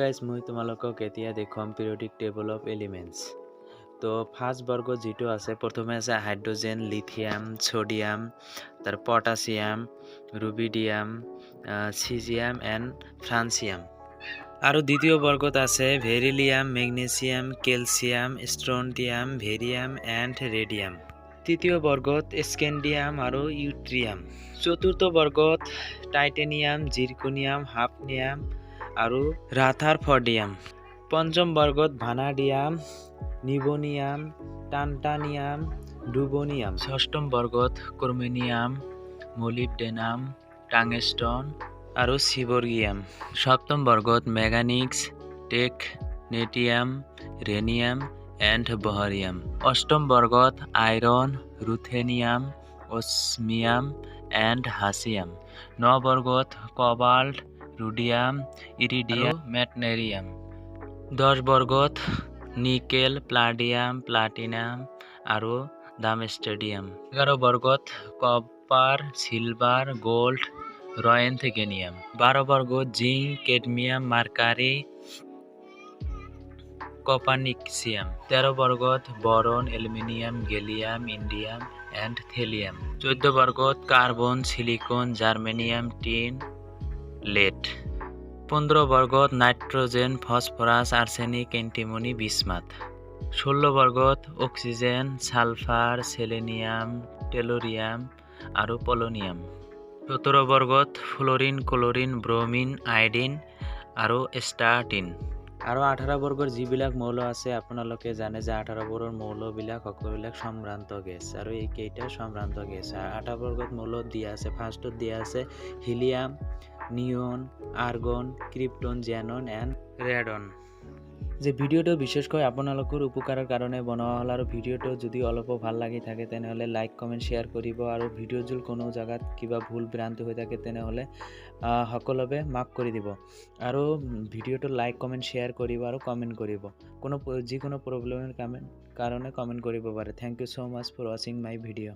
Guys মই তোমালোকক এতিয়া দেখুৱাম পিৰিয়ডিক টেবল অফ এলিমেণ্টছ। তো ফাৰ্ষ্ট বৰ্গ যিটো আছে প্ৰথমে আছে হাইড্ৰজেন, লিথিয়াম, সোডিয়াম, তাৰ পটাছিয়াম, ৰুবিডিয়াম, সিজিয়াম এণ্ড ফ্ৰান্সিয়াম। আৰু দ্বিতীয় বৰ্গত আছে ভেৰিলিয়াম, মেগনেছিয়াম, কেলছিয়াম, ষ্ট্ৰণ্টিয়াম, ভেৰিয়াম এণ্ড ৰেডিয়াম। তৃতীয় বৰ্গত স্কেণ্ডিয়াম আৰু ইউট্ৰিয়াম। চতুৰ্থ বৰ্গত টাইটেনিয়াম, জিৰকনিয়াম, হাফনিয়াম আৰু ৰাথাৰফৰ্ডিয়াম। পঞ্চম বৰ্গত ভানাডিয়াম, নিউবনিয়াম, টানটানিয়াম, ডুবনিয়াম। ষষ্ঠম বৰ্গত ক্ৰোমেনিয়াম, মলিবডেনাম, টাংস্টন আৰু চিবৰ্গিয়াম। সপ্তম বৰ্গত মেংগানিজ, টেকনেটিয়াম, ৰেনিয়াম এণ্ড বহৰিয়াম। অষ্টম বৰ্গত iron, ruthenium, osmium and hassium. ন বৰ্গত কবাল্ট, ৰুডিয়াম, ইৰিডিয়াম, মেটনেৰিয়াম। 10 বৰ্গত নিকেল, প্লাডিয়াম, প্লাটিনাম আৰু ডামষ্টেডিয়াম। 11 বৰ্গত কপাৰ, চিলভাৰ, গোল্ড, ৰয়েন্থেগেনিয়াম। 12 বৰ্গত জিংক, কেডমিয়াম, মাৰ্কাৰী, কপাৰনিচিয়াম। 13 বৰ্গত boron, aluminium, gallium, indium and thallium. 14 বৰ্গত carbon, silicon, germanium, tin, lead. 15 বৰ্গত nitrogen, phosphorus, arsenic, antimony, bismuth. 16 বৰ্গত oxygen, sulphur, selenium, tellurium আৰু polonium. 17 বৰ্গত fluorine, chlorine, ব্ৰমিন, iodine আৰু ষ্টাৰ্টিন। আৰু 18 বৰ্গৰ যিবিলাক মৌল আছে আপোনালোকে জানে যে 18 বৰ্গৰ মৌলবিলাক সকলোবিলাক সম্ভ্ৰান্ত গেছ আৰু এইকেইটা সম্ভ্ৰান্ত গেছ। 18 বৰ্গত মৌলত দিয়া আছে, ফাৰ্ষ্টত দিয়া আছে helium, neon, argon, krypton, xenon and radon. যে ভিডিঅ'টো বিশেষকৈ আপোনালোকৰ উপকাৰৰ কাৰণে বনোৱা হ'ল আৰু ভিডিঅ'টো যদি অলপো ভাল লাগি থাকে তেনেহ'লে লাইক কমেণ্ট শ্বেয়াৰ কৰিব আৰু ভিডিঅ'ত যদি কোনো জেগাত কিবা ভুল ভ্ৰান্তি হৈ থাকে তেনেহ'লে সকলোৱে মাফ কৰি দিব আৰু ভিডিঅ'টো লাইক কমেণ্ট শ্বেয়াৰ কৰিব আৰু কমেণ্ট কৰিব। যিকোনো প্ৰব্লেমৰ কাৰণে কমেণ্ট কৰিব পাৰে। Thank you so' much for ৱাচিং মাই ভিডিঅ'।